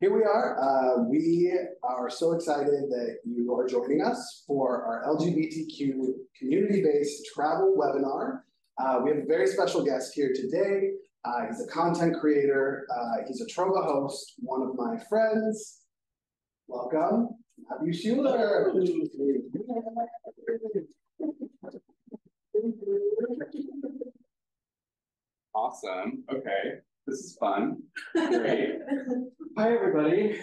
Here we are. We are so excited that you are joining us for our LGBTQ community-based travel webinar. We have a very special guest here today. He's a content creator. He's a Trova host, one of my friends. Welcome, Matthew Schueller. Awesome. Okay. This is fun. Great. Hi, everybody.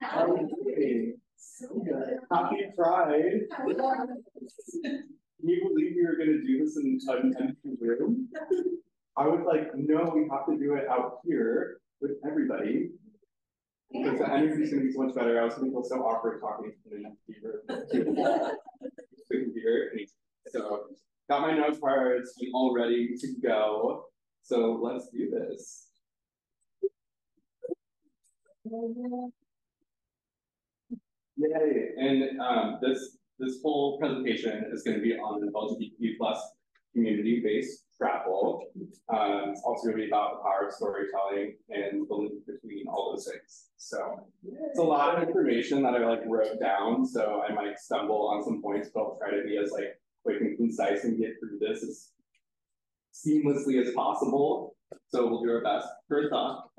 How are you doing? So good. Happy Pride. Can you believe we were going to do this in an empty room? I was like, no, we have to do it out here with everybody. Because the energy is going to be so much better. I was going to feel so awkward talking in an empty room. So, got my notes cards all ready to go. So let's do this. Yay! And this whole presentation is going to be on LGBTQ plus community-based travel. It's also going to be about the power of storytelling and the link between all those things. So it's a lot of information that I wrote down. So I might stumble on some points, but I'll try to be as quick and concise and get through this as seamlessly as possible. So we'll do our best. First off,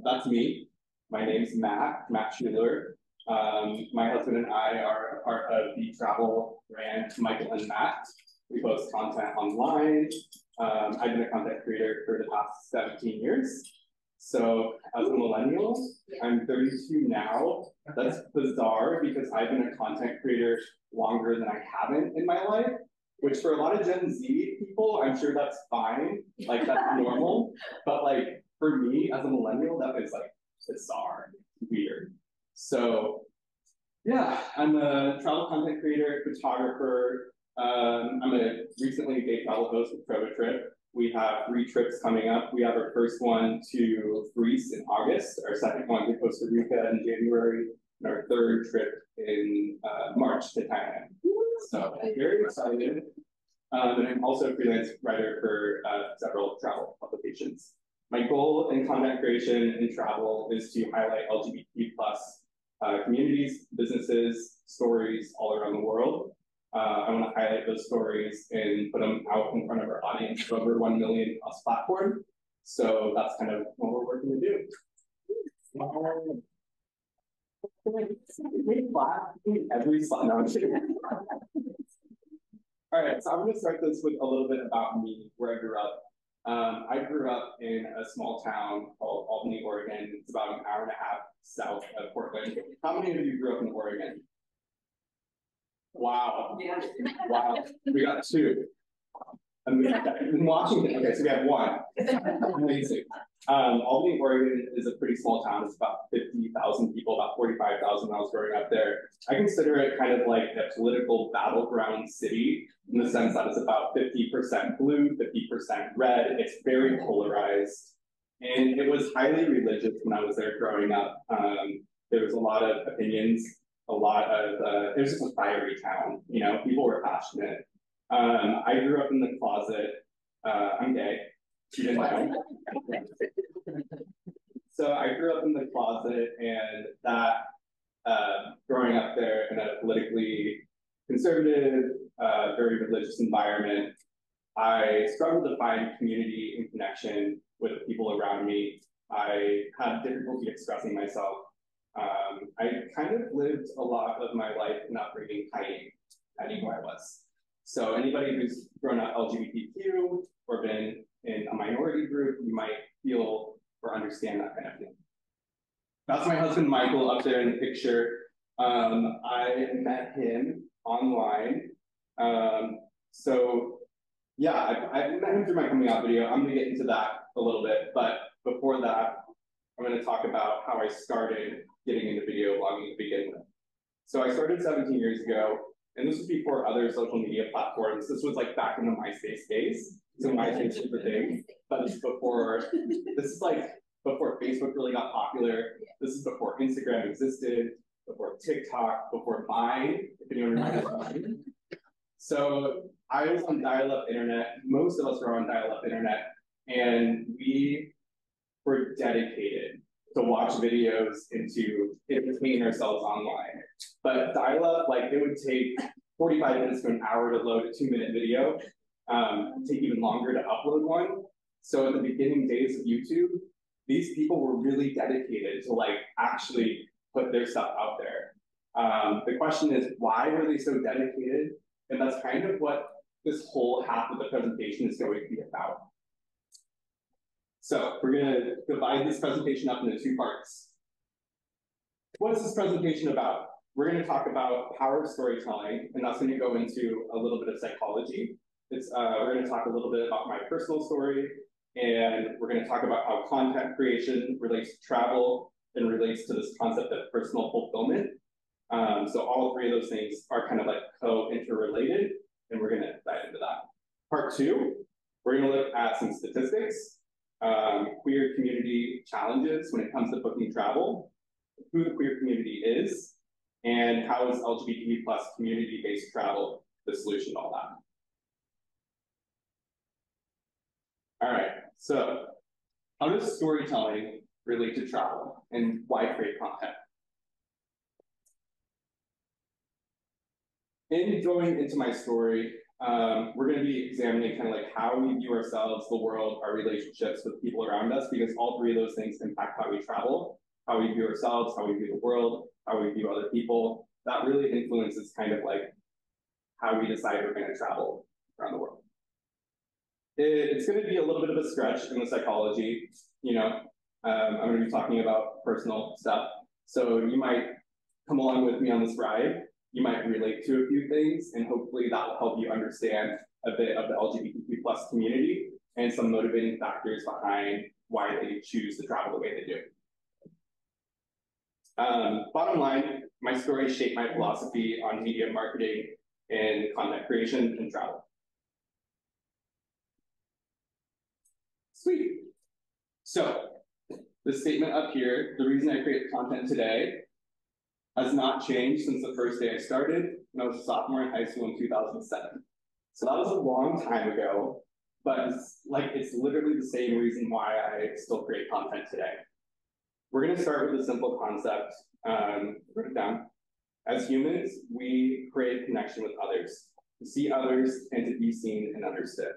that's me. My name's Matt Schueller. My husband and I are a part of the travel brand Michael and Matt. We post content online. I've been a content creator for the past 17 years. So as a millennial, I'm 32 now. That's bizarre because I've been a content creator longer than I haven't in my life. Which for a lot of Gen Z people, I'm sure that's fine, that's normal. But for me as a millennial, that is bizarre, weird. So yeah, I'm a travel content creator, photographer. I'm a recently gay travel host with TrovaTrip. We have 3 trips coming up. We have our first one to Greece in August, our second one to Costa Rica in January, and our third trip in March to Thailand. So very excited. And I'm also a freelance writer for several travel publications. My goal in content creation and travel is to highlight LGBTQ plus communities, businesses, stories all around the world. I want to highlight those stories and put them out in front of our audience of over 1 million plus platform. So that's kind of what we're working to do. Every slide. No, I'm kidding. All right, so I'm going to start this with a little bit about me, where I grew up. I grew up in a small town called Albany, Oregon. It's about an hour and a half south of Portland. How many of you grew up in Oregon? Wow. Yeah. Wow. We got 2. In Washington, okay, so we have 1. Amazing. Albany, Oregon is a pretty small town. It's about 50,000 people, about 45,000 when I was growing up there. I consider it kind of like a political battleground city in the sense that it's about 50% blue, 50% red. It's very polarized. And it was highly religious when I was there growing up. There was a lot of opinions, it was just a fiery town, people were passionate. I grew up in the closet. I'm gay. You didn't know. So I grew up in the closet, and that growing up there in a politically conservative, very religious environment, I struggled to find community and connection with the people around me. I had difficulty expressing myself. I kind of lived a lot of my life in upbringing hiding where I was. So anybody who's grown up LGBTQ or been in a minority group, you might feel or understand that kind of thing. That's my husband, Michael, up there in the picture. I met him online. So yeah, I met him through my coming out video. I'm gonna get into that a little bit, but before that, I'm gonna talk about how I started getting into video blogging to begin with. So I started 17 years ago. And this was before other social media platforms. This was back in the MySpace days. So MySpace was the thing, but this is before Facebook really got popular. This is before Instagram existed, before TikTok, before Vine, if anyone remembers Vine. So I was on dial-up internet. Most of us were on dial-up internet, and we were dedicated to watch videos and to entertain ourselves online. But dial-up, like it would take 45 minutes to an hour to load a 2-minute video, take even longer to upload one. So at the beginning days of YouTube, these people were really dedicated to like actually put their stuff out there. The question is, why were they so dedicated? And that's kind of what this whole half of the presentation is going to be about. So we're going to divide this presentation up into 2 parts. What is this presentation about? We're going to talk about the power of storytelling, and that's going to go into a little bit of psychology. We're going to talk a little bit about my personal story, and we're going to talk about how content creation relates to travel and relates to this concept of personal fulfillment. So all 3 of those things are kind of like co-interrelated, and we're going to dive into that. Part 2, we're going to look at some statistics, queer community challenges when it comes to booking travel, who the queer community is, and how is LGBTQ+ community-based travel the solution to all that. All right, so how does storytelling relate to travel, and why create content? In going into my story, we're going to be examining kind of like how we view ourselves, the world, our relationships with people around us, because all 3 of those things impact how we travel, how we view ourselves, how we view the world, how we view other people. That really influences kind of like how we decide we're going to travel around the world. It's going to be a little bit of a stretch in the psychology, you know. I'm going to be talking about personal stuff. So you might come along with me on this ride. You might relate to a few things, and hopefully that will help you understand a bit of the LGBTQ+ community and some motivating factors behind why they choose to travel the way they do. Bottom line, my story shaped my philosophy on media marketing and content creation and travel. Sweet. So the statement up here, the reason I create content today has not changed since the first day I started when I was a sophomore in high school in 2007. So that was a long time ago, but it's literally the same reason why I still create content today. We're going to start with a simple concept. Write it down. As humans, we crave connection with others, to see others and to be seen and understood.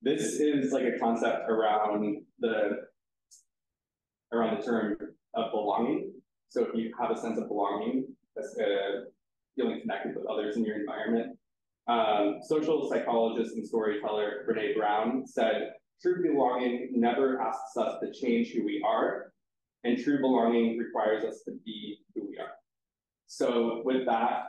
This is like a concept around the term of belonging. So if you have a sense of belonging, that's feeling connected with others in your environment. Social psychologist and storyteller Brene Brown said, true belonging never asks us to change who we are, and true belonging requires us to be who we are. So with that,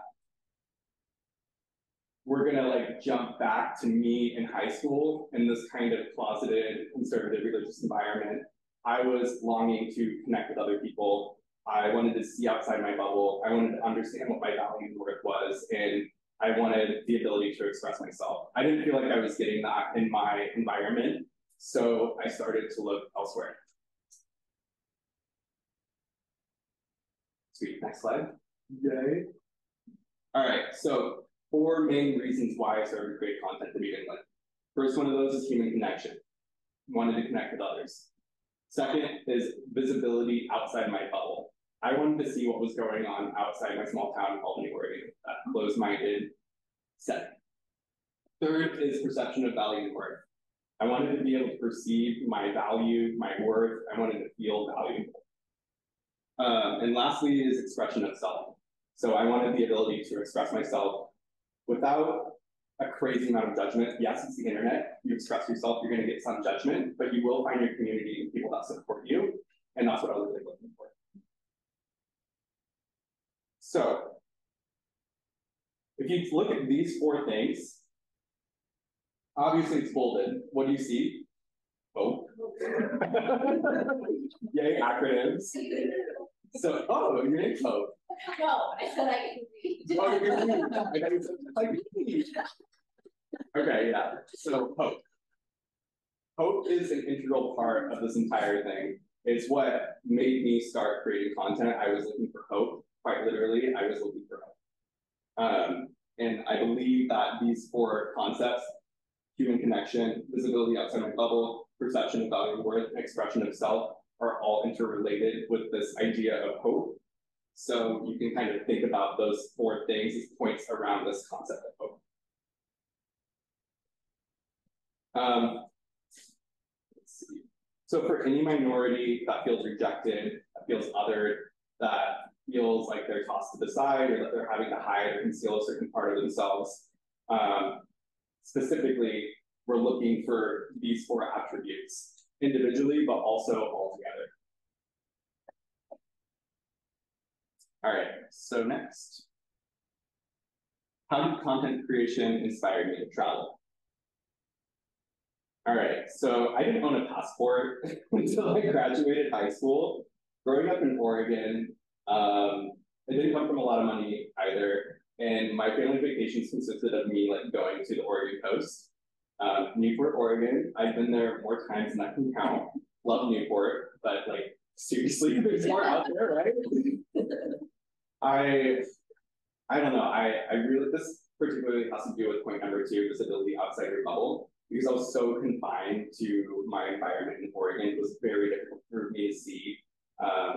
we're gonna like jump back to me in high school in this kind of closeted, conservative religious environment. I was longing to connect with other people. I wanted to see outside my bubble. I wanted to understand what my value and worth was, and I wanted the ability to express myself. I didn't feel like I was getting that in my environment, so I started to look elsewhere. Sweet, next slide. Yay. All right, so 4 main reasons why I started to create content to begin with. First one of those is human connection. I wanted to connect with others. Second is visibility outside my bubble. I wanted to see what was going on outside my small town, Albany, Oregon, that closed-minded setting. Third is perception of value and worth. I wanted to be able to perceive my value, my worth. I wanted to feel valuable. And lastly is expression of self. So I wanted the ability to express myself without a crazy amount of judgment. Yes, it's the internet. You express yourself, you're going to get some judgment, but you will find your community and people that support you. And that's what I was really looking for. So if you look at these 4 things, obviously it's bolded. What do you see? Hope. Yay, acronyms. So, oh, your name's Hope. No, I said I can read. Oh, you're gonna read. I got you like me. Okay, yeah. So hope. Hope is an integral part of this entire thing. It's what made me start creating content. I was looking for hope. Quite literally, I was looking for hope. And I believe that these 4 concepts, human connection, visibility outside my bubble, perception of value and worth, and expression of self, are all interrelated with this idea of hope. So you can kind of think about those 4 things as points around this concept of hope. Let's see. So for any minority that feels rejected, that feels othered, that feels like they're tossed to the side or that they're having to hide or conceal a certain part of themselves, specifically, we're looking for these 4 attributes individually, but also all together. All right, so next. How did content creation inspire me to travel? All right, so I didn't own a passport until I graduated high school. Growing up in Oregon, it didn't come from a lot of money either. And my family vacations consisted of me like going to the Oregon coast. Newport, Oregon, I've been there more times than I can count. Love Newport, but like seriously, there's more out there, right? I don't know, I really, this particularly has to do with point number 2, visibility outside your bubble. Because I was so confined to my environment in Oregon, it was very difficult for me to see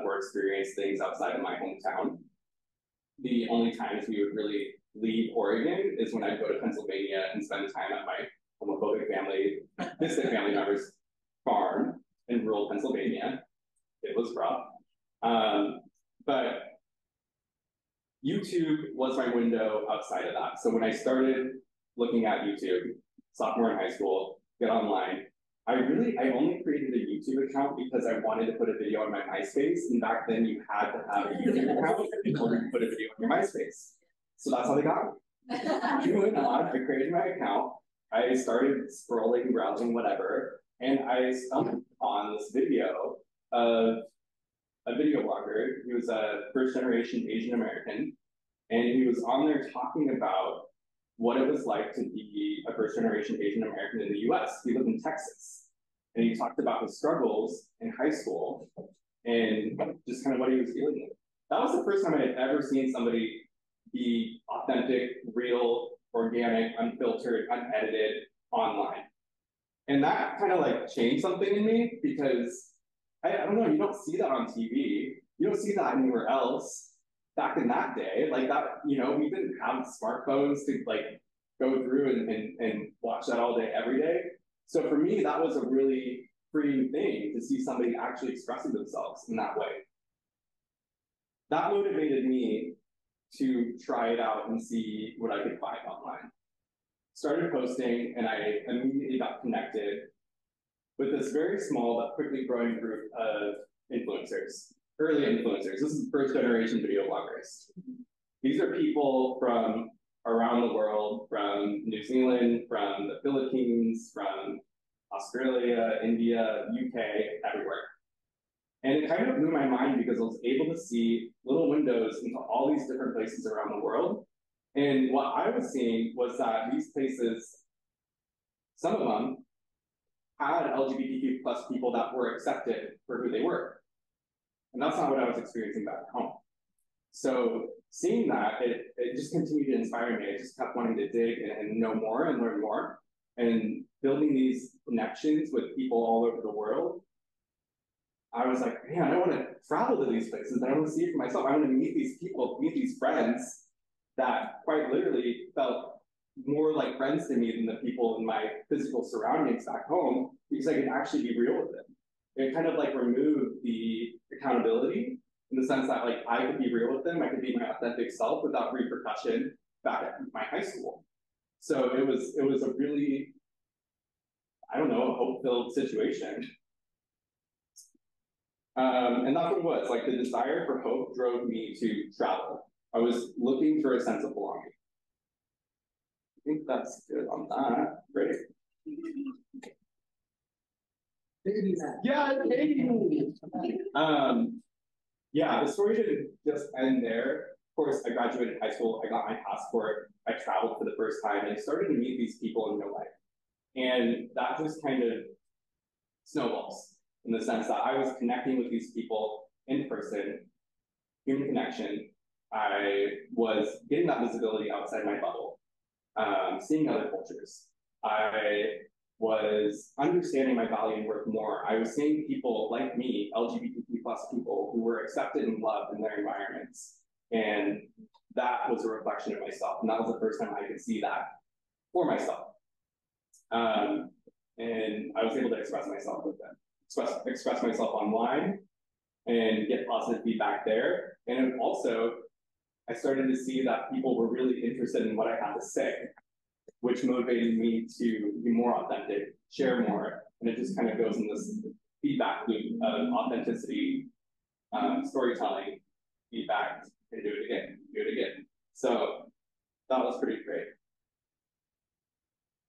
or experience things outside of my hometown. The only times we would really leave Oregon is when I'd go to Pennsylvania and spend time at my homophobic family, distant family members' farm in rural Pennsylvania. It was rough. But YouTube was my window outside of that. So when I started looking at YouTube, sophomore in high school, get online, I only created a YouTube account because I wanted to put a video on my MySpace, and back then you had to have a YouTube account in order to put a video on your MySpace. So that's how they got me. Moving on, I created my account, I started scrolling, browsing, whatever, and I stumbled on this video of a video blogger. He was a first-generation Asian American, and he was on there talking about what it was like to be a first-generation Asian American in the US. He lived in Texas. And he talked about his struggles in high school and just kind of what he was dealing with. That was the first time I had ever seen somebody be authentic, real, organic, unfiltered, unedited online. And that kind of like changed something in me because I don't know, you don't see that on TV. You don't see that anywhere else. Back in that day, like that, you know, we didn't have smartphones to like go through and watch that all day, every day. So for me, that was a really freeing thing to see somebody actually expressing themselves in that way. That motivated me to try it out and see what I could find online. Started posting, and I immediately got connected with this very small but quickly growing group of influencers. Early influencers. This is first generation video bloggers. These are people from around the world, from New Zealand, from the Philippines, from Australia, India, UK, everywhere. And it kind of blew my mind because I was able to see little windows into all these different places around the world. And what I was seeing was that these places, some of them had LGBTQ plus people that were accepted for who they were. And that's not what I was experiencing back home. So seeing that, it just continued to inspire me. I just kept wanting to dig and know more and learn more. And building these connections with people all over the world, I was like, man, I want to travel to these places. I want to see it for myself. I want to meet these people, meet these friends that quite literally felt more like friends to me than the people in my physical surroundings back home, because I could actually be real with them. It kind of like removed the accountability in the sense that like I could be real with them, I could be my authentic self without repercussion back at my high school. So it was a really, I don't know, a hope-filled situation. And that's what it was. Like the desire for hope drove me to travel. I was looking for a sense of belonging. I think that's good on that. Great. Yeah, yeah, the story didn't just end there. Of course, I graduated high school, I got my passport, I traveled for the first time, and I started to meet these people in real life. And that just kind of snowballs in the sense that I was connecting with these people in person, human connection. I was getting that visibility outside my bubble, seeing other cultures. I was understanding my value and worth more. I was seeing people like me, LGBTQ plus people, who were accepted and loved in their environments. And that was a reflection of myself. And that was the first time I could see that for myself. And I was able to express myself with them, express myself online and get positive feedback there. And also, I started to see that people were really interested in what I had to say, which motivated me to be more authentic, share more, and it just kind of goes in this feedback loop of authenticity, storytelling, feedback, and do it again. So that was pretty great.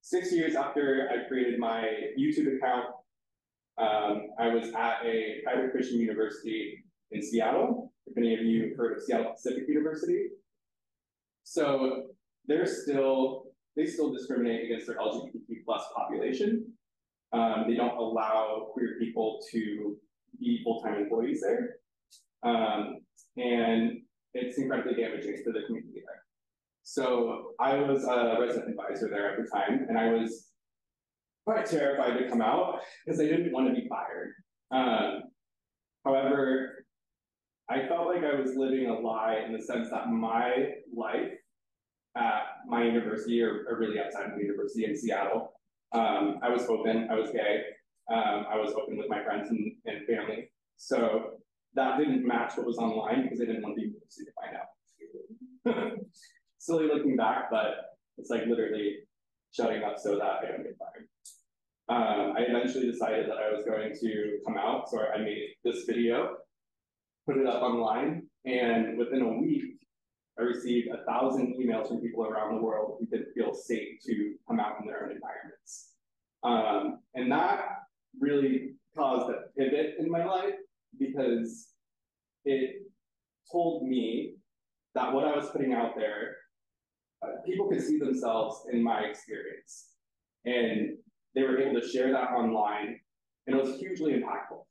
6 years after I created my YouTube account, I was at a private Christian university in Seattle. If any of you have heard of Seattle Pacific University. So they still discriminate against their LGBTQ plus population. They don't allow queer people to be full-time employees there. And it's incredibly damaging to the community there. So I was a resident advisor there at the time, and I was quite terrified to come out because I didn't want to be fired. However, I felt like I was living a lie in the sense that my life at my university, or really outside of the university in Seattle, I was open, I was gay, I was open with my friends and family. So that didn't match what was online because I didn't want the university to find out. Silly looking back, but it's like literally shutting up so that I don't get fired. I eventually decided that I was going to come out, so I made this video, put it up online, and within a week, I received 1,000 emails from people around the world who didn't feel safe to come out in their own environments. And that really caused a pivot in my life because it told me that what I was putting out there, people could see themselves in my experience. And they were able to share that online, and it was hugely impactful.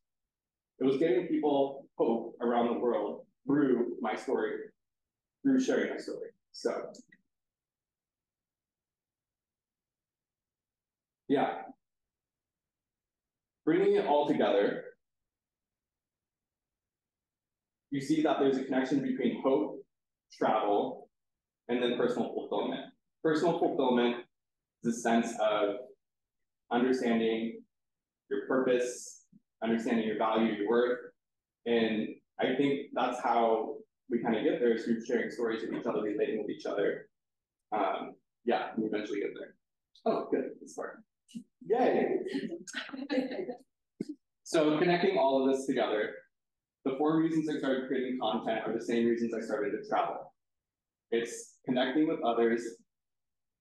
It was giving people hope around the world through my story, through sharing my story. So, yeah. Bringing it all together, you see that there's a connection between hope, travel, and then personal fulfillment. Personal fulfillment is a sense of understanding your purpose, understanding your value, your worth. And I think that's how we kind of get there, is through sharing stories with each other, relating with each other. Yeah, we eventually get there. Oh, good, this part. Yay! So connecting all of this together, the 4 reasons I started creating content are the same reasons I started to travel. It's connecting with others,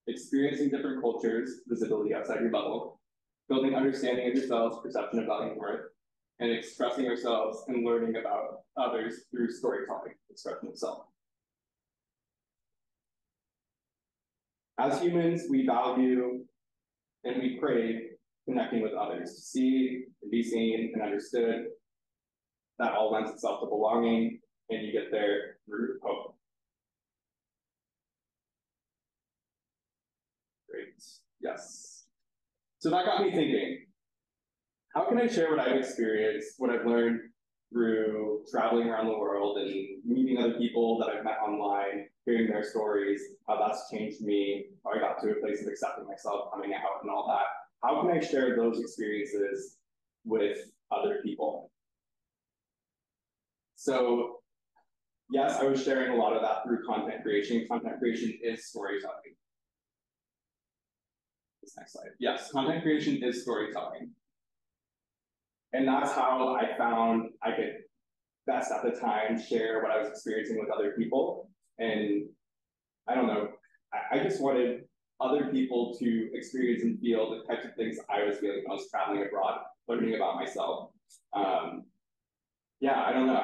experiencing different cultures, visibility outside your bubble, building understanding of yourselves, perception of value and worth, and expressing ourselves and learning about others through storytelling, expression of self. As humans, we value and we crave connecting with others, to see and be seen and understood. That all lends itself to belonging, and you get there through hope. Great, yes. So that got me thinking, how can I share what I've experienced, what I've learned through traveling around the world and meeting other people that I've met online, hearing their stories, how that's changed me, how I got to a place of accepting myself, coming out and all that. How can I share those experiences with other people? So yes, I was sharing a lot of that through content creation. Content creation is storytelling. This next slide. Yes, content creation is storytelling. And that's how I found I could best at the time share what I was experiencing with other people. And I don't know, I just wanted other people to experience and feel the types of things I was feeling when I was traveling abroad, learning about myself. Yeah, I don't know.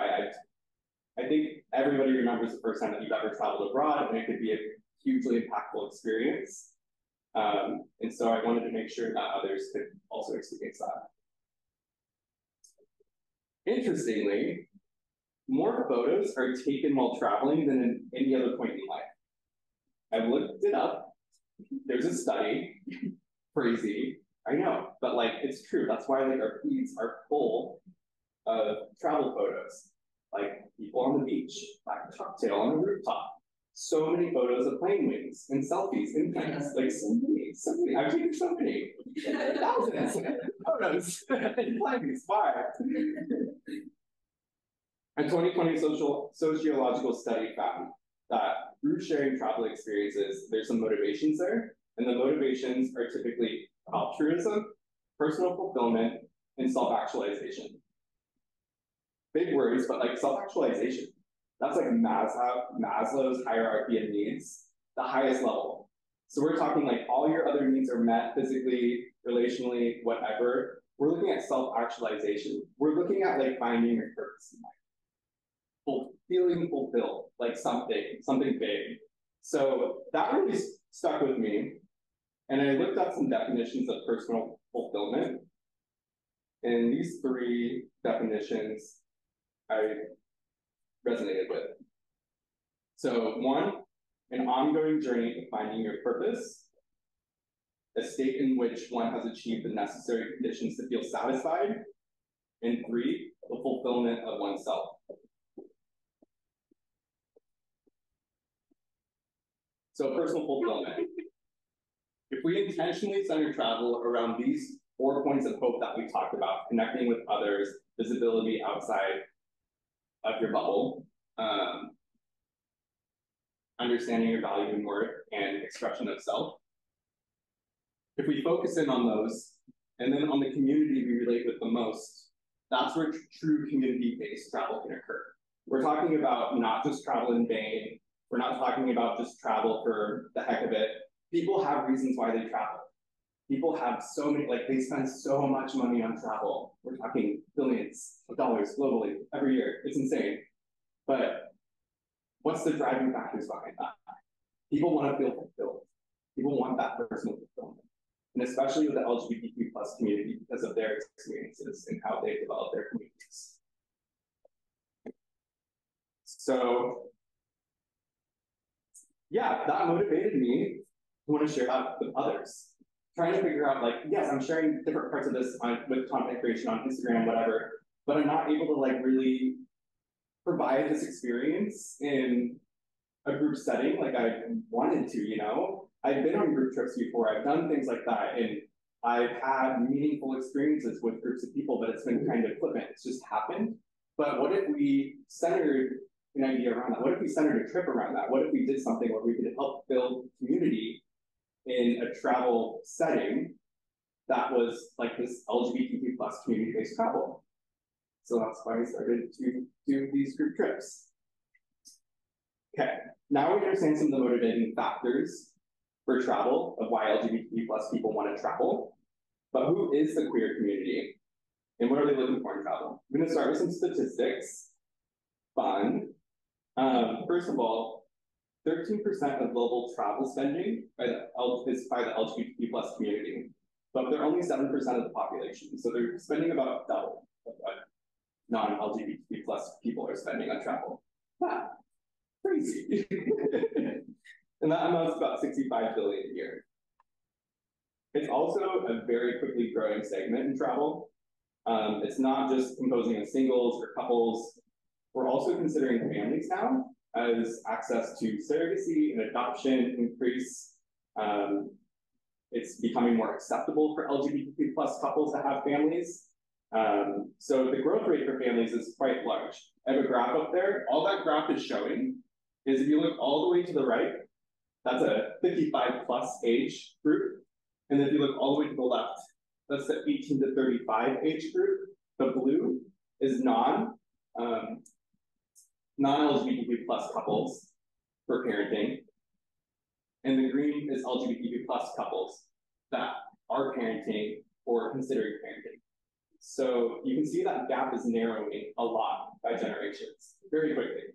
I think everybody remembers the first time that you've ever traveled abroad, and it could be a hugely impactful experience. And so I wanted to make sure that others could also experience that. Interestingly, more photos are taken while traveling than in any other point in life. I've looked it up. There's a study, crazy, I know, but like it's true. That's why like our feeds are full of travel photos, like people on the beach, like a cocktail on a rooftop. So many photos of plane wings and selfies in planes, like so many. I've taken so many, thousands of photos in planes. Why? A 2020 sociological study found that through sharing travel experiences, there's some motivations there, and the motivations are typically altruism, personal fulfillment, and self-actualization. Big words, but like self-actualization. That's like Maslow's hierarchy of needs, the highest level. So we're talking like all your other needs are met physically, relationally, whatever. We're looking at self-actualization. We're looking at like finding your purpose in life. Feeling fulfilled, like something big. So that really stuck with me. And I looked up some definitions of personal fulfillment. And these three definitions I resonated with. So one, an ongoing journey to finding your purpose, a state in which one has achieved the necessary conditions to feel satisfied, and three, the fulfillment of oneself. So personal fulfillment. If we intentionally center travel around these 4 points of hope that we talked about, connecting with others, visibility outside of your bubble, understanding your value and worth, and expression of self. If we focus in on those, and then on the community we relate with the most, that's where true community-based travel can occur. We're talking about not just travel in vain. We're not talking about just travel for the heck of it. People have reasons why they travel. People have so many, like they spend so much money on travel. We're talking billions of dollars globally every year. It's insane. But what's the driving factors behind that? People want to feel fulfilled. People want that personal fulfillment. And especially with the LGBTQ plus community because of their experiences and how they've developed their communities. So yeah, that motivated me to want to share that with others. Trying to figure out like, yes, I'm sharing different parts of this with content creation on Instagram, whatever, but I'm not able to like really provide this experience in a group setting like I wanted to, you know? I've been on group trips before, I've done things like that, and I've had meaningful experiences with groups of people, but it's been kind of flippant, it's just happened. But what if we centered an idea around that? What if we centered a trip around that? What if we did something where we could help build community in a travel setting that was like this LGBTQ plus community-based travel? So that's why I started to do these group trips. Okay, now we understand some of the motivating factors for travel of why LGBTQ plus people want to travel. But who is the queer community? And what are they looking for in travel? I'm going to start with some statistics. Fun. First of all, 13% of global travel spending is by the LGBTQ plus community, but they're only 7% of the population. So they're spending about double of what non-LGBTQ plus people are spending on travel. Wow, crazy. And that amounts to about 65 billion a year. It's also a very quickly growing segment in travel. It's not just composing of singles or couples. We're also considering families now as access to surrogacy and adoption increase. It's becoming more acceptable for LGBTQ plus couples to have families. So the growth rate for families is quite large. I have a graph up there. All that graph is showing is if you look all the way to the right, that's a 55 plus age group. And if you look all the way to the left, that's the 18 to 35 age group. The blue is non-LGBTQ plus couples for parenting. And the green is LGBTQ plus couples that are parenting or considering parenting. So you can see that gap is narrowing a lot by generations, very quickly.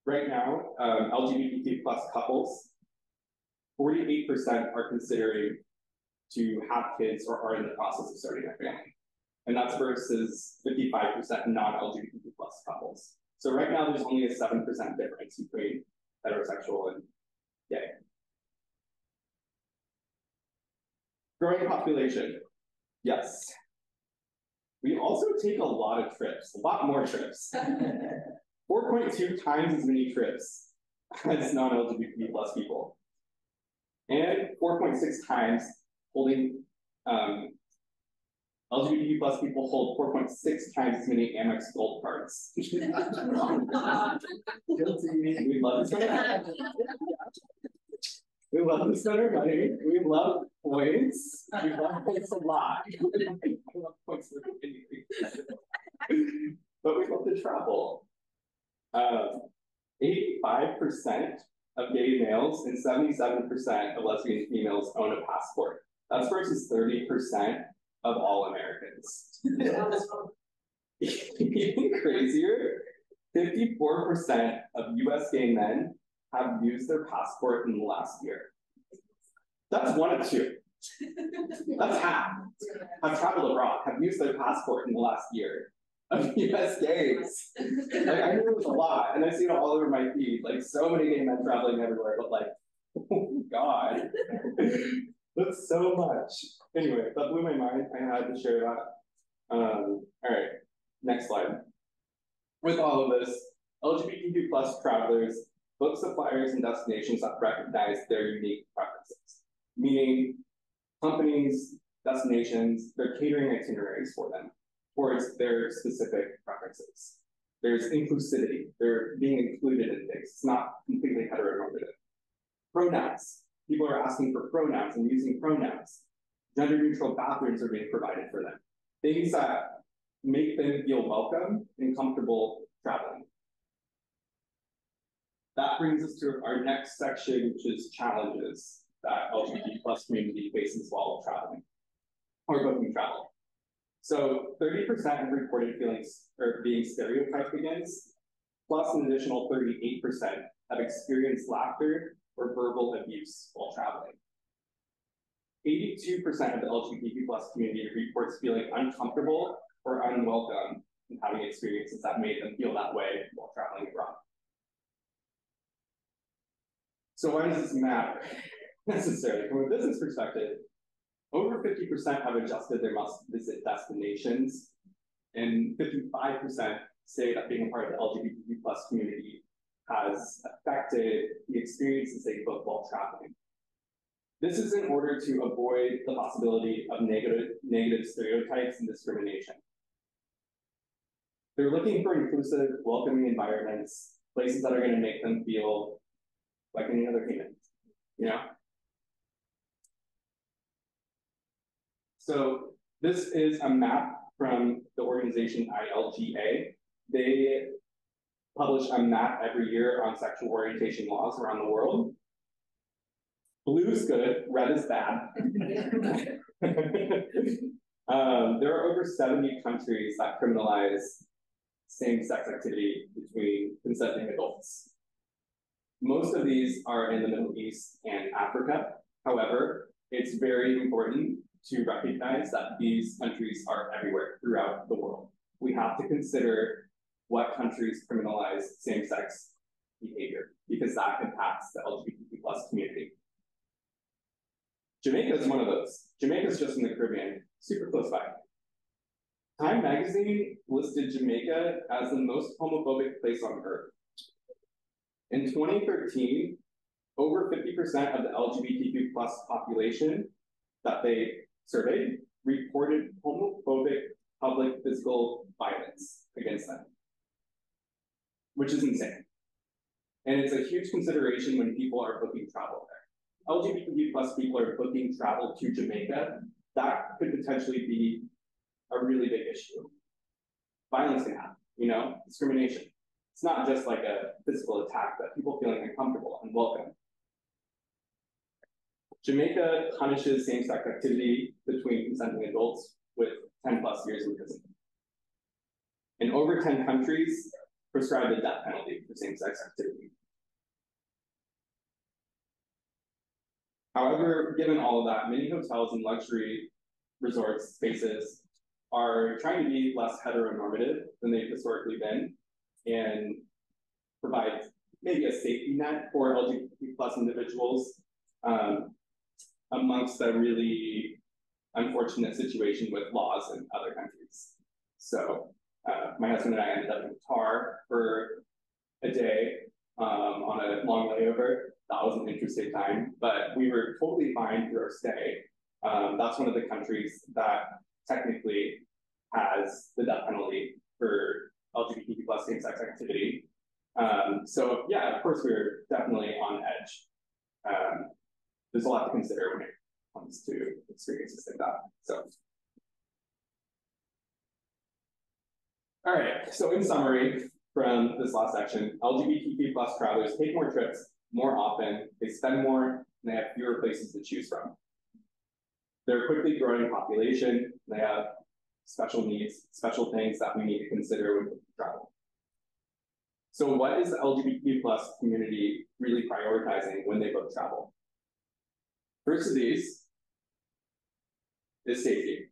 Right now, LGBTQ plus couples, 48% are considering to have kids or are in the process of starting a family. And that's versus 55% non-LGBTQ plus couples. So right now, there's only a 7% difference between heterosexual and gay. Growing population. Yes. We also take a lot of trips, a lot more trips. 4.2 times as many trips as non-LGBT plus people. And 4.6 times holding, LGBT plus people hold 4.6 times as many Amex Gold cards. We love to spend we love to spend our money. We love points. We love points a lot. We love points for anything. But we love to travel. 85% of gay males and 77% of lesbian females own a passport. That's versus 30% of all Americans. Even crazier, 54% of US gay men have used their passport in the last year. That's 1 of 2. That's half. Have traveled abroad, have used their passport in the last year of US gays. Like, I knew it was a lot, and I see it all over my feed, like so many gay men traveling everywhere, but like, oh God, that's so much. Anyway, that blew my mind. I had to share that. All right, next slide. With all of this, LGBTQ plus travelers book suppliers and destinations that recognize their unique preferences, meaning companies, destinations, they're catering itineraries for them towards their specific preferences. There's inclusivity, they're being included in things. It's not completely heteronormative. Pronouns, people are asking for pronouns and using pronouns. Gender neutral bathrooms are being provided for them. Things that make them feel welcome and comfortable traveling. That brings us to our next section, which is challenges that LGBT plus community faces while traveling or booking travel. So 30% have reported feelings or being stereotyped against, plus an additional 38% have experienced laughter or verbal abuse while traveling. 82% of the LGBT plus community reports feeling uncomfortable or unwelcome and having experiences that made them feel that way while traveling abroad. So why does this matter necessarily? From a business perspective, over 50% have adjusted their must-visit destinations, and 55% say that being a part of the LGBTQ plus community has affected the experiences they book while traveling. This is in order to avoid the possibility of negative stereotypes and discrimination. They're looking for inclusive, welcoming environments, places that are going to make them feel like any other human, you know? So this is a map from the organization ILGA. They publish a map every year on sexual orientation laws around the world. Blue is good, red is bad. There are over 70 countries that criminalize same-sex activity between consenting adults. Most of these are in the Middle East and Africa. However, it's very important to recognize that these countries are everywhere throughout the world. We have to consider what countries criminalize same-sex behavior because that impacts the LGBTQ plus community. Jamaica is one of those. Jamaica is just in the Caribbean, super close by. Time magazine listed Jamaica as the most homophobic place on earth. In 2013, over 50% of the LGBTQ plus population that they surveyed reported homophobic public physical violence against them, which is insane. And it's a huge consideration when people are booking travel there. LGBTQ plus people are booking travel to Jamaica. That could potentially be a really big issue. Violence can happen, you know, discrimination. It's not just like a physical attack, but people feeling uncomfortable and unwelcome. Jamaica punishes same-sex activity between consenting adults with 10 plus years in prison. And over 10 countries prescribe the death penalty for same-sex activity. However, given all of that, many hotels and luxury resort spaces are trying to be less heteronormative than they've historically been and provide maybe a safety net for LGBT plus individuals amongst a really unfortunate situation with laws in other countries. So my husband and I ended up in Qatar for a day on a long layover. That was an interesting time, but we were totally fine through our stay. That's one of the countries that technically has the death penalty for LGBTQ plus same-sex activity. So yeah, of course, we were definitely on edge. There's a lot to consider when it comes to experiences like that. So, all right. So in summary, from this last section, LGBTQ plus travelers take more trips more often, they spend more, and they have fewer places to choose from. They're a quickly growing population, they have special needs, special things that we need to consider when we travel. So what is the LGBTQ plus community really prioritizing when they book travel? First of these is safety.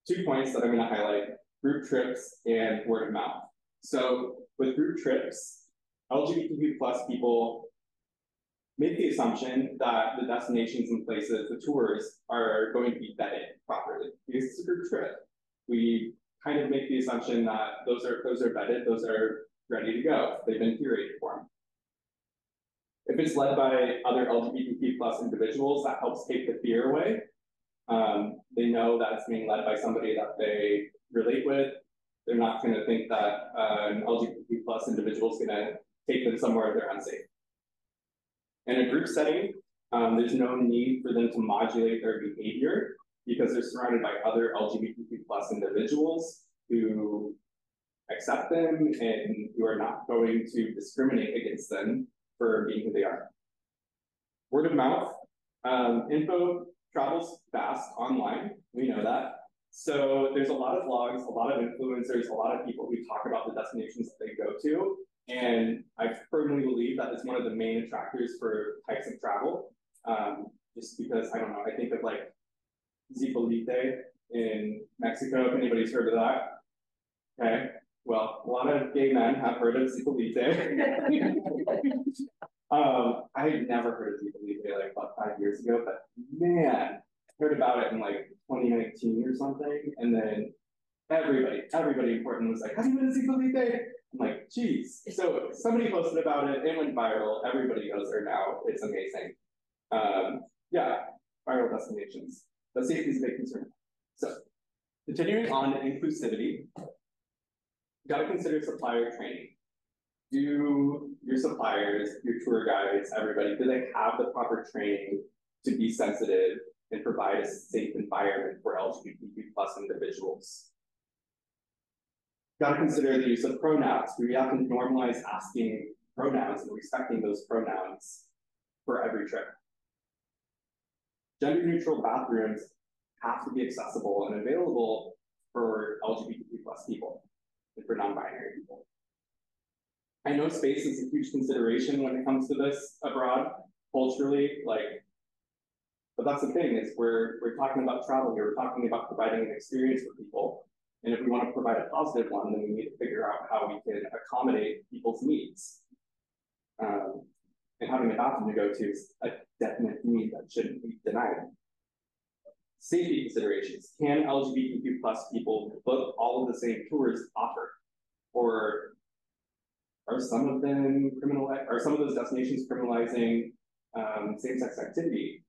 2 points that I'm going to highlight: group trips and word of mouth. So with group trips, LGBTQ plus people make the assumption that the destinations and places, the tours, are going to be vetted properly. Because it's a group trip, we kind of make the assumption that those are vetted, those are ready to go. They've been curated for them. If it's led by other LGBTQ plus individuals, that helps take the fear away. They know that it's being led by somebody that they relate with. They're not going to think that an LGBTQ plus individual is going to take them somewhere they're unsafe. In a group setting, there's no need for them to modulate their behavior because they're surrounded by other LGBTQ plus individuals who accept them and who are not going to discriminate against them for being who they are. Word of mouth. Info travels fast online. We know that. So there's a lot of blogs, a lot of influencers, a lot of people who talk about the destinations that they go to. And I firmly believe that it's one of the main attractors for types of travel. Just because, I don't know, I think of like Zipolite in Mexico, if anybody's heard of that. Okay, well, a lot of gay men have heard of Zipolite. I had never heard of Zipolite like about 5 years ago, but man, I heard about it in like 2019 or something. And then everybody important was like, have you been to Zipolite? I'm like, geez. So somebody posted about it, it went viral, everybody goes there now, it's amazing. Yeah, viral destinations. But safety is a big concern. So, continuing on inclusivity, you gotta consider supplier training. Do your suppliers, your tour guides, everybody, do they have the proper training to be sensitive and provide a safe environment for LGBTQ plus individuals? Got to consider the use of pronouns. We have to normalize asking pronouns and respecting those pronouns for every trip. Gender-neutral bathrooms have to be accessible and available for LGBTQ plus people and for non-binary people. I know space is a huge consideration when it comes to this abroad, culturally, but that's the thing, is we're talking about travel here, we're talking about providing an experience for people. And if we want to provide a positive one, then we need to figure out how we can accommodate people's needs. And having a bathroom to go to is a definite need that shouldn't be denied. Safety considerations. Can LGBTQ plus people book all of the same tours offered? Or are some of them are some of those destinations criminalizing same-sex activity?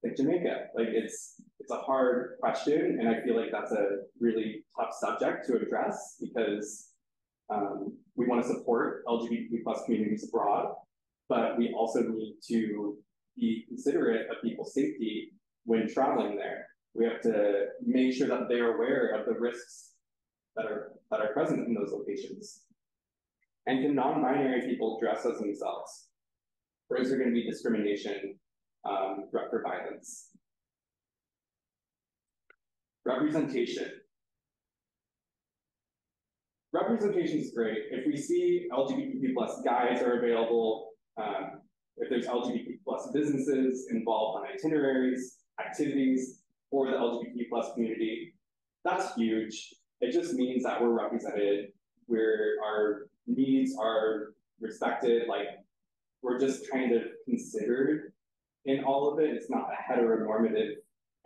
Like Jamaica, like it's a hard question, and I feel like that's a really tough subject to address because we want to support LGBTQ plus communities abroad, but we also need to be considerate of people's safety when traveling there. We have to make sure that they're aware of the risks that are present in those locations. And can non-binary people dress as themselves? Or is there going to be discrimination, threat for violence? Representation. Representation is great. If we see LGBTQ plus guides are available, if there's LGBTQ plus businesses involved on itineraries, activities for the LGBTQ plus community, that's huge. It just means that we're represented, where our needs are respected, like we're just kind of considered in all of it. It's not a heteronormative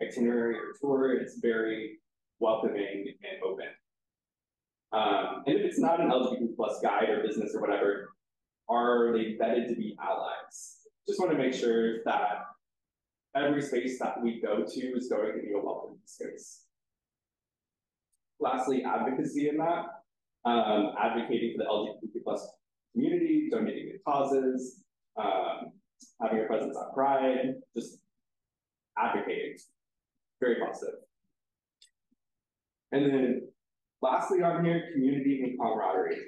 itinerary or tour, it's very welcoming and open. And if it's not an LGBT plus guide or business or whatever, are they vetted to be allies? Just want to make sure that every space that we go to is going to be a welcoming space. Lastly, advocacy in that, advocating for the LGBTQ plus community, donating to causes, having a presence at Pride, just advocating, very positive. And then lastly on here, community and camaraderie.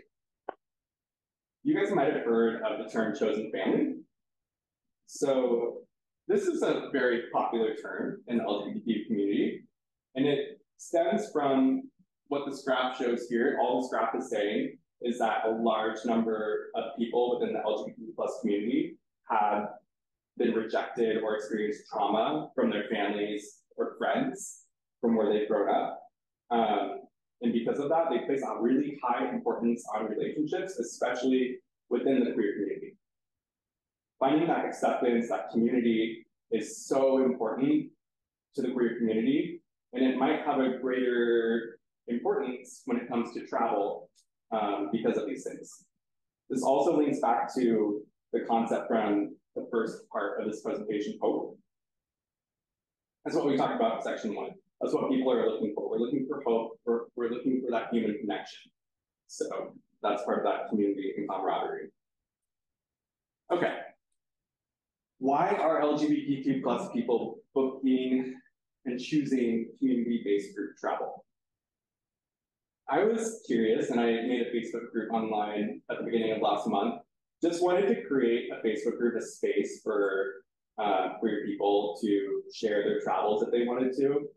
You guys might have heard of the term chosen family. So this is a very popular term in the LGBTQ community, and it stems from what this graph shows here. All this graph is saying is that a large number of people within the LGBTQ plus community have been rejected or experienced trauma from their families or friends from where they've grown up. And because of that, they place a really high importance on relationships, especially within the queer community. Finding that acceptance, that community is so important to the queer community, and it might have a greater importance when it comes to travel because of these things. This also links back to the concept from the first part of this presentation, hope. That's what we talked about in section 1. That's what people are looking for. We're looking for hope. We're looking for that human connection. So that's part of that community and camaraderie. Okay. Why are LGBTQ plus people booking and choosing community-based group travel? I was curious, and I made a Facebook group online at the beginning of last month. Just wanted to create a Facebook group, a space for queer people to share their travels if they wanted to.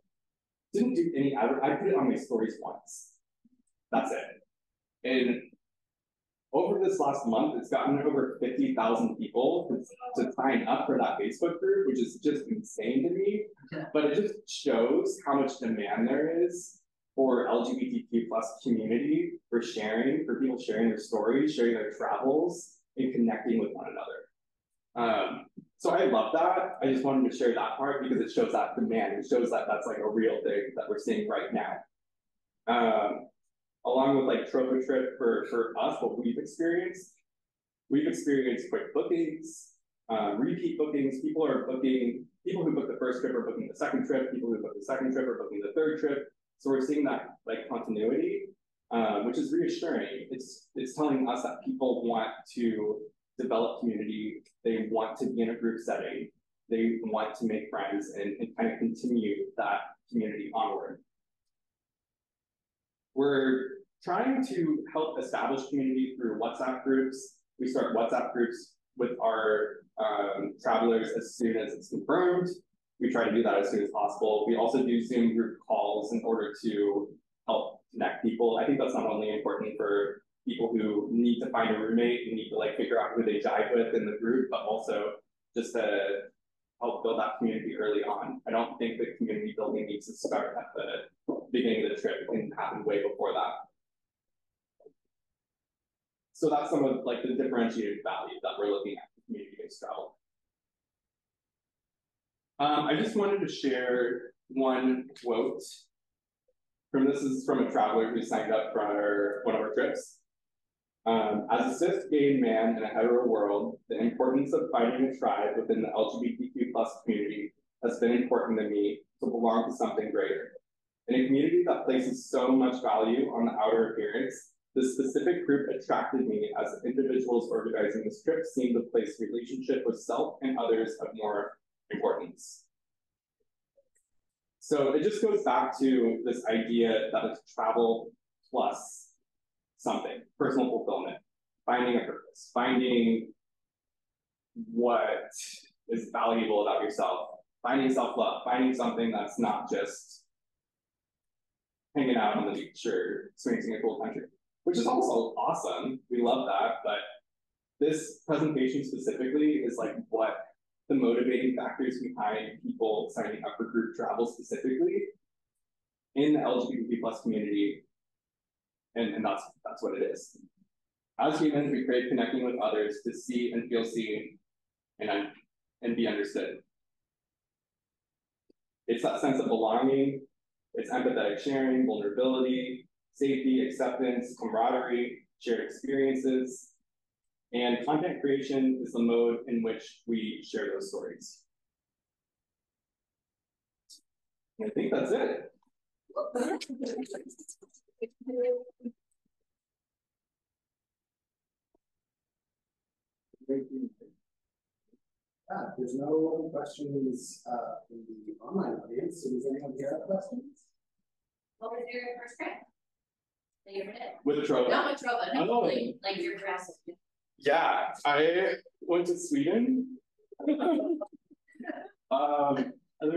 Didn't do any, I put it on my stories once. That's it. And over this last month, it's gotten over 50,000 people to sign up for that Facebook group, which is just insane to me. But it just shows how much demand there is for LGBTQ plus community, for sharing, for people sharing their stories, sharing their travels, and connecting with one another. So I love that. I just wanted to share that part because it shows that demand. It shows that that's like a real thing that we're seeing right now. Along with like TrovaTrip for us, what we've experienced quick bookings, repeat bookings. People who book the first trip are booking the second trip. People who book the second trip are booking the third trip. So we're seeing that like continuity, which is reassuring. It's telling us that people want to develop community. They want to be in a group setting. They want to make friends and kind of continue that community onward. We're trying to help establish community through WhatsApp groups. We start WhatsApp groups with our travelers as soon as it's confirmed. We try to do that as soon as possible. We also do Zoom group calls in order to help connect people. I think that's not only important for people who need to find a roommate and need to like figure out who they jive with in the group, but also just to help build that community early on. I don't think that community building needs to start at the beginning of the trip. It can happen way before that. So that's some of like the differentiated value that we're looking at for community-based travel. I just wanted to share one quote this is from a traveler who signed up for one of our trips. As a cis gay man in a hetero world, the importance of finding a tribe within the LGBTQ plus community has been important to me to belong to something greater. In a community that places so much value on the outer appearance, the specific group attracted me as individuals organizing this trip seemed to place relationship with self and others of more importance. So it just goes back to this idea that it's travel plus something, personal fulfillment, finding a purpose, finding what is valuable about yourself, finding self-love, finding something that's not just hanging out on the beach or experiencing a cool country, which is also awesome. We love that, but this presentation specifically is like what the motivating factors behind people signing up for group travel specifically in the LGBTQ plus community. And that's what it is. As humans, we crave connecting with others to see and feel seen and be understood. It's that sense of belonging, it's empathetic sharing, vulnerability, safety, acceptance, camaraderie, shared experiences, and content creation is the mode in which we share those stories. I think that's it. There's no questions in the online audience. So does anyone here have questions? What was your first grade? That you ever did? With a Trova. Not with Trova, no, Oh. like your dress. Yeah, I went to Sweden. There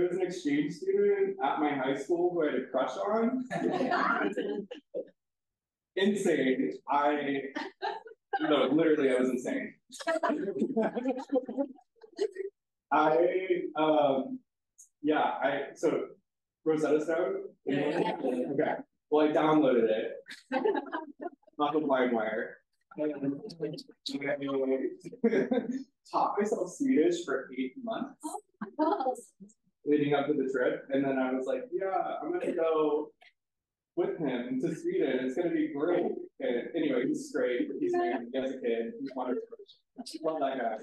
was an exchange student at my high school who I had a crush on. Insane. No, literally, I was insane. So Rosetta Stone? Yeah. Okay. Well, I downloaded it. Off of LimeWire. Taught myself Swedish for 8 months leading up to the trip, and then I was like, yeah, I'm gonna go with him to Sweden. It's gonna be great. And anyway, he's great. He's married. He has a kid. He's wonderful. Love that guy.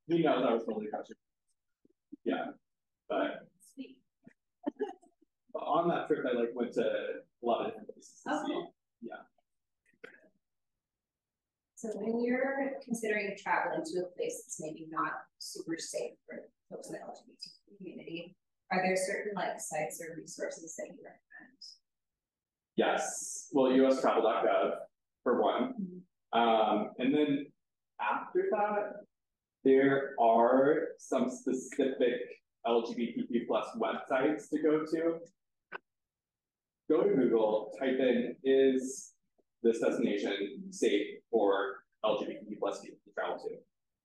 He knows I was totally crushing. Yeah, but on that trip, I went to a lot of different places to see. Yeah. So when you're considering traveling to a place that's maybe not super safe for folks in the LGBT community, are there certain sites or resources that you recommend? Yes. Well, ustravel.gov for one. And then after that, there are some specific LGBTQ plus websites to go to. Go to Google, type in, is this destination safe for LGBTQ plus people to travel to?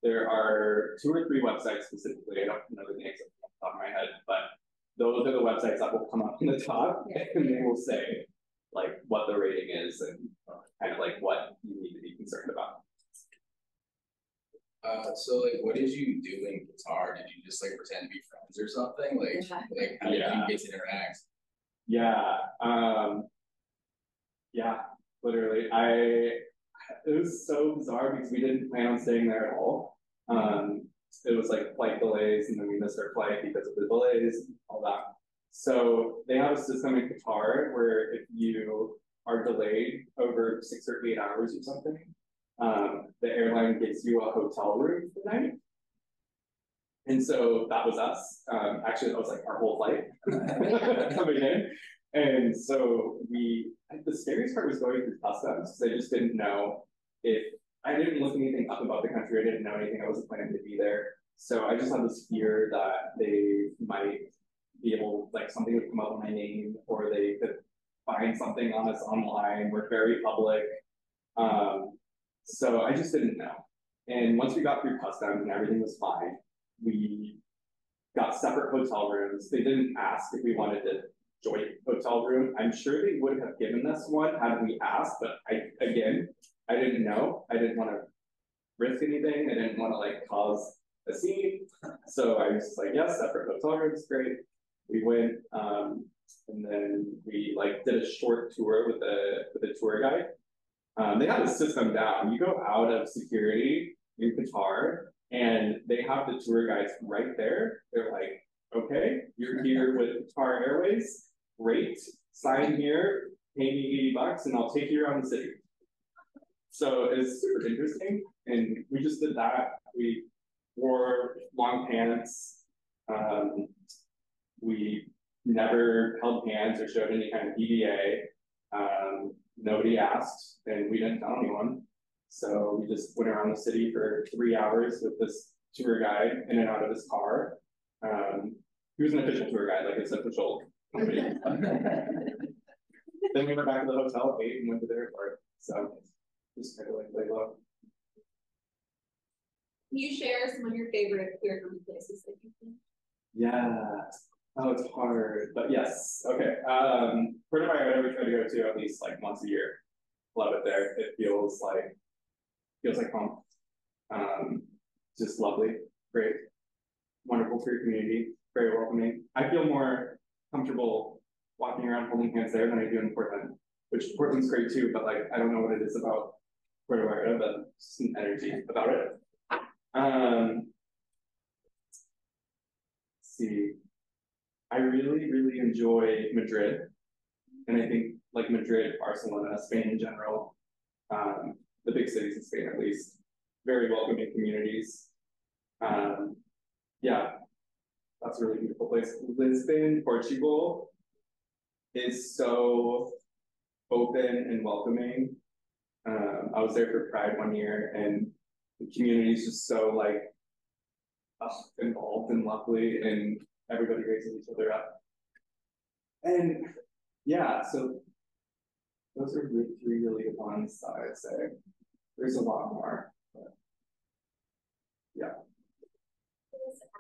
There are 2 or 3 websites specifically, I don't know the names off the top of my head, but those are the websites that will come up in the top, and they will say what the rating is and kind of what you need to be concerned about. So what did you do in Qatar? Did you just pretend to be friends or something? How did you get to interact? Yeah. Yeah, literally. It was so bizarre because we didn't plan on staying there at all. It was flight delays, and then we missed our flight because of the delays, all that. So they have a system in Qatar where if you are delayed over 6 or 8 hours or something, the airline gives you a hotel room for the night. And so that was us. Actually, that was our whole flight coming in. And so the scariest part was going through customs because I just didn't know I didn't look anything up about the country. I didn't know anything. I wasn't planning to be there. So I just had this fear that they might be able, something would come up with my name, or they could find something on us online. We're very public. So I just didn't know. And once we got through customs and everything was fine, we got separate hotel rooms. They didn't ask if we wanted to joint hotel room. I'm sure they would have given us one had we asked, but I didn't know. I didn't want to risk anything. I didn't want to cause a scene. So I was just yes, separate hotel rooms, great. We went, and then we did a short tour with a tour guide. They have a system down. You go out of security in Qatar, and they have the tour guides right there. They're okay, you're here with Qatar Airways, great, sign here, pay me $80 and I'll take you around the city. So it's super interesting, and we just did that. We wore long pants. We never held hands or showed any kind of EVA. Nobody asked, and we didn't tell anyone. So we just went around the city for 3 hours with this tour guide in and out of his car. He was an official tour guide, it's official. Then we went back to the hotel, ate, and went to the airport. So just kind of lay low. Can you share some of your favorite queer places that you've been? Yeah. Oh, it's hard, but yes. Okay. Puerto Vallarta we try to go to at least once a year. Love it there. It feels like home. Just lovely, great, wonderful queer community. very welcoming. I feel more comfortable walking around holding hands there than I do in Portland, which Portland's great too, but like I don't know what it is about Puerto Vallarta, but some energy about it. Let's see, I really, really enjoy Madrid, and I think like Madrid, Barcelona, Spain in general, the big cities in Spain at least, very welcoming communities. Yeah, that's a really beautiful place. Lisbon, Portugal is so open and welcoming. I was there for Pride one year, and the community is just so like involved and lovely, and everybody raises each other up. And yeah, so those are three really good ones that I'd say. There's a lot more, but yeah.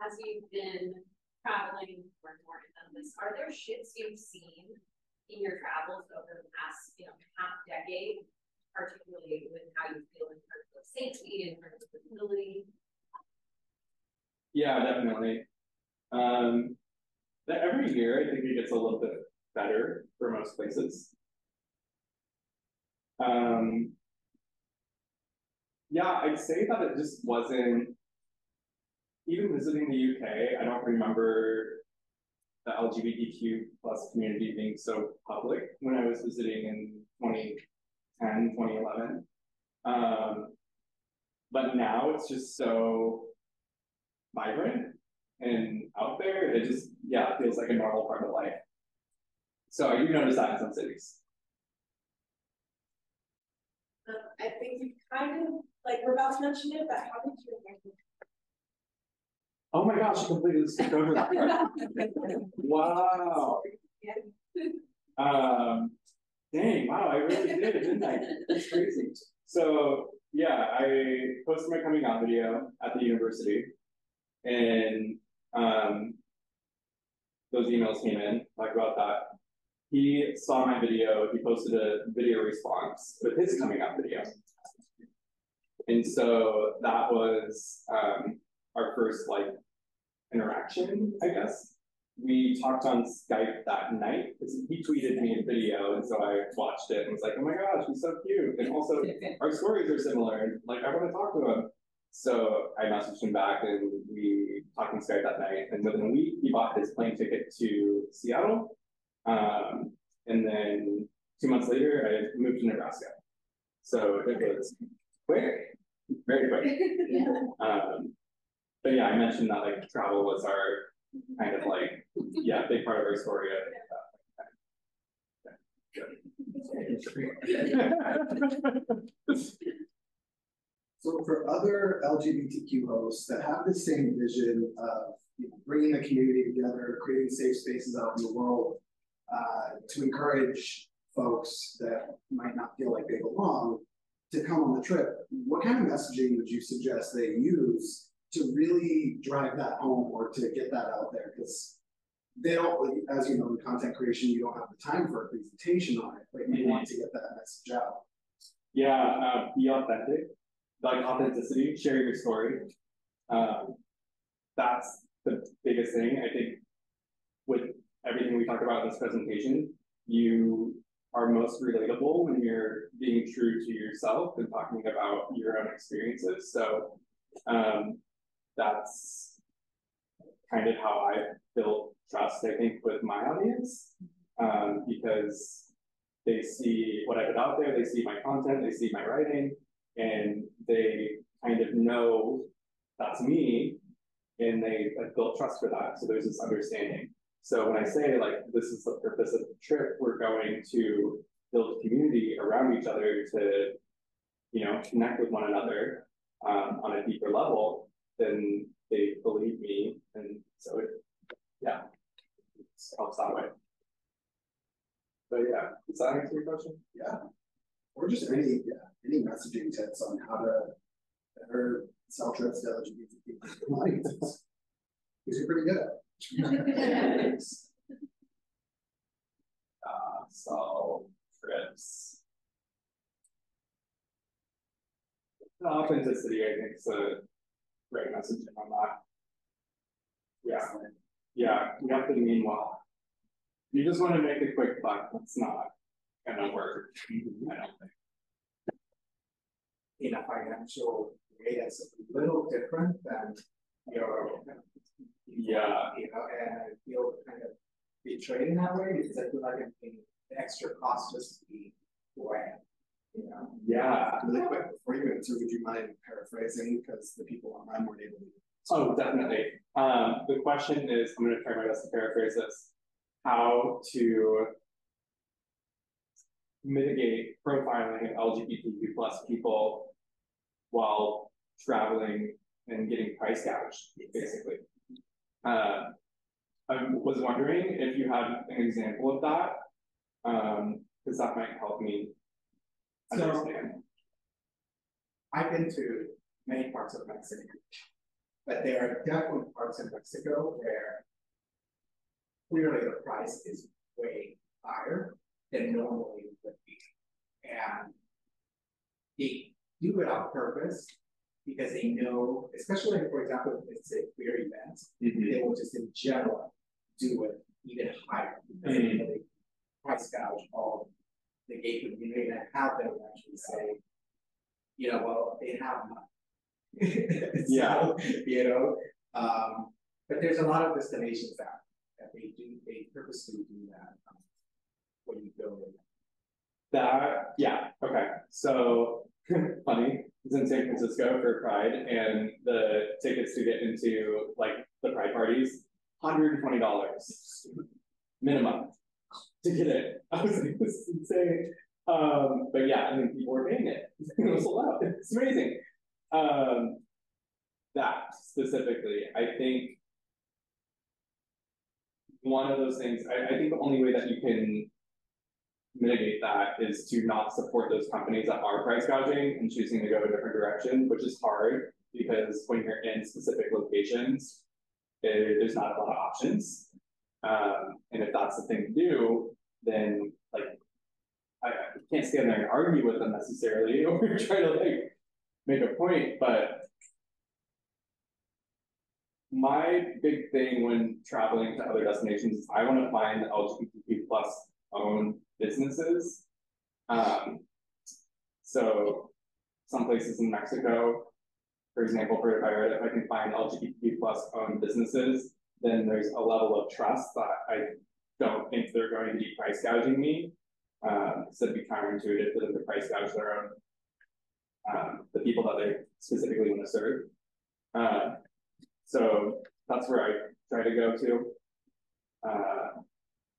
As you've been traveling more and more into this, are there shifts you've seen in your travels over the past, half decade, particularly with how you feel in terms of safety, in terms of visibility? Yeah, definitely. That every year I think it gets a little bit better for most places. Yeah, I'd say that it just wasn't, even visiting the UK, I don't remember the LGBTQ plus community being so public when I was visiting in 2010, 2011. But now it's just so vibrant and out there. It just, yeah, it feels like a normal part of life. So I do notice that in some cities. I think you kind of, like, we're about to mention it, but how did you Oh my gosh, I completely skipped over that. Wow. Dang, wow, I really did, didn't I? That's crazy. So yeah, I posted my coming out video at the university, and those emails came in, talk about that. He saw my video, he posted a video response with his coming out video. And so that was our first like interaction, I guess. We talked on Skype that night because he tweeted me a video, and so I watched it and was like, "Oh my gosh, he's so cute!" And also, our stories are similar, and like I want to talk to him. So I messaged him back, and we talked on Skype that night. And within a week, he bought his plane ticket to Seattle, and then 2 months later, I moved to Nebraska. So it was quick, very quick. But yeah, I mentioned that like travel was our kind of like, yeah, big part of our story. So for other LGBTQ hosts that have the same vision of bringing the community together, creating safe spaces out in the world, to encourage folks that might not feel like they belong to come on the trip, what kind of messaging would you suggest they use to really drive that home or to get that out there? Because they don't, as you know, in content creation, you don't have the time for a presentation on it, but you want to get that message out. Yeah, be authentic, like authenticity, share your story. That's the biggest thing. I think with everything we talked about in this presentation, you are most relatable when you're being true to yourself and talking about your own experiences. So that's kind of how I built trust, I think, with my audience, because they see what I put out there, they see my content, they see my writing, and they kind of know that's me, and they have built trust for that. So there's this understanding. So when I say like, this is the purpose of the trip, we're going to build community around each other to, connect with one another on a deeper level, then they believe me. And so it helps that way. But yeah, does that answer your question? Yeah. Or just any messaging tips on how to better sell trips to LGBTQ audiences. Because you're pretty good at it. So trips. The authenticity, I think, is a great message on that. Yeah. Yeah, you have to mean well. You just want to make a quick buck, that's not gonna work. I don't think. In a financial way that's a little different than your. Yeah. You know, and I feel kind of betrayed in that way because I feel like I'm paying the extra cost just to be who I am. You know? Yeah. Really quick, before you answer, would you mind paraphrasing because the people online weren't able to. Oh, definitely. The question is, I'm gonna try my best to paraphrase this. How to mitigate profiling of LGBTQ plus people while traveling and getting price gouged, basically. I was wondering if you had an example of that, because that might help me understand. I've been to many parts of Mexico, but there are definitely parts in Mexico where clearly the price is way higher than normally would be. And they do it on purpose because they know, especially for example, if it's a queer event, they will just in general do it even higher because they know they price gouge all the gay community and have them actually say, you know, well, they have money. So, Yeah. you know, but there's a lot of destinations that they purposely do that when you go in. That, yeah, okay. So, funny, I was in San Francisco for Pride, and the tickets to get into, like, the Pride parties, $120 minimum to get in. I was like, this is insane. But yeah, I mean, people were paying it. It was allowed. It's amazing. That specifically, I think one of those things, I think the only way that you can mitigate that is to not support those companies that are price gouging and choosing to go a different direction, which is hard because when you're in specific locations, there's not a lot of options. And if that's the thing to do, then like I can't stand there and argue with them necessarily or try to like make a point, but my big thing when traveling to other destinations is I want to find LGBTQ plus owned businesses. So some places in Mexico, for example, for if I can find LGBTQ plus owned businesses, then there's a level of trust that I don't think they're going to be price gouging me. So it'd be counterintuitive for them to price gouge their own, the people that they specifically want to serve. So that's where I try to go to.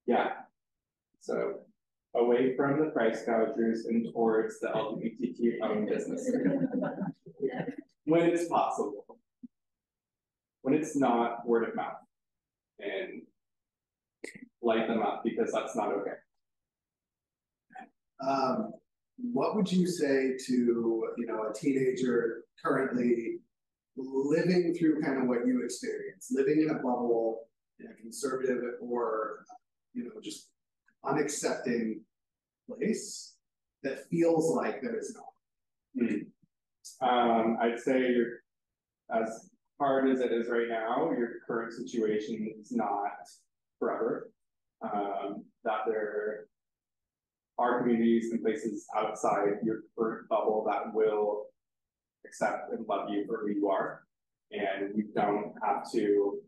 Yeah. So away from the price gougers and towards the LGBTQ owned business. When it's possible. When it's not word of mouth. And light them up because that's not okay. What would you say to, you know, a teenager currently living through kind of what you experience, living in a bubble, in a conservative or, you know, just unaccepting place that feels like there is no. I'd say you're as hard as it is right now, your current situation is not forever. That there are communities and places outside your current bubble that will accept and love you for who you are, and you don't have to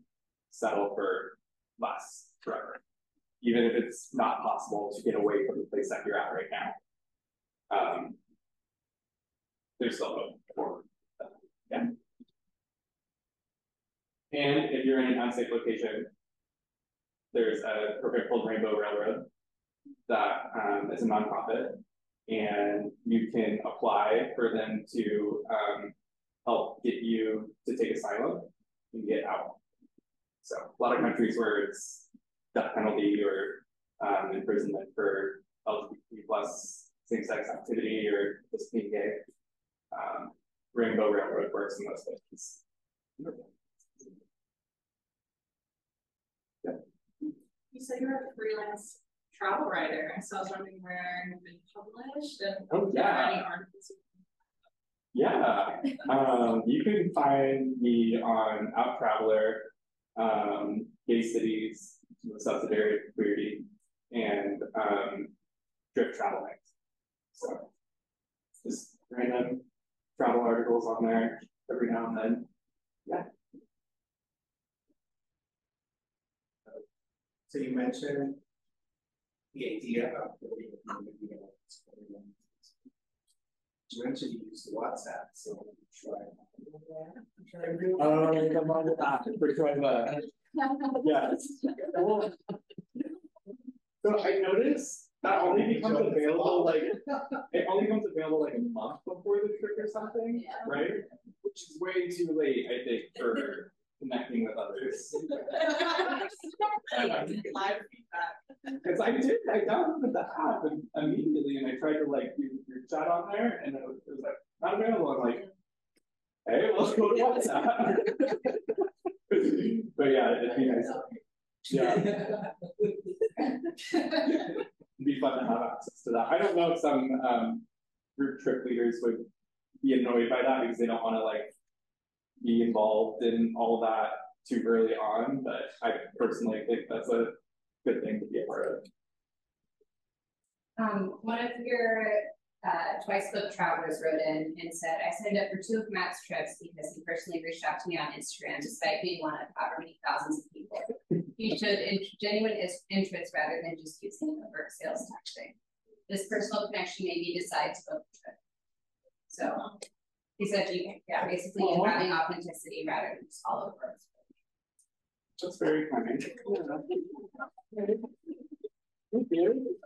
settle for less forever, even if it's not possible to get away from the place that you're at right now. There's still hope for that. Yeah. And if you're in an unsafe location, there's a program called Rainbow Railroad that is a nonprofit, and you can apply for them to help get you to take asylum and get out. So a lot of countries where it's death penalty or imprisonment for LGBT plus same-sex activity or just being gay, Rainbow Railroad works in those places. Yeah. You said you're a freelance travel writer, so I was wondering where you've been published and any articles. Yeah, you can find me on Out Traveler, gay cities, the subsidiary of queerty, and drift travel nights. So just random travel articles on there every now and then. Yeah. So you mentioned the idea of building a community. You mentioned you used WhatsApp, so try. Oh, come on with that. We're trying to. Yes. So I noticed that only becomes available like it only becomes available like a month before the trip or something, right? Which is way too late, I think, for connecting with others. Live feedback. Because I downloaded the app immediately, and I tried to like do your chat on there, and it was like not available. I'm like, hey, let's go to WhatsApp. But yeah, it'd be nice. Yeah. It'd be fun to have access to that. I don't know if some group trip leaders would be annoyed by that because they don't want to like be involved in all that too early on, but I personally think that's a good thing to be a part of. One of your Twice Book travelers wrote in and said, I signed up for 2 of Matt's trips because he personally reached out to me on Instagram despite being one of however many thousands of people. He showed genuine interest rather than just using overt sales tactic. This personal connection made me decide to book the trip. So he said, basically having authenticity rather than just all over. That's very kind. Thank you.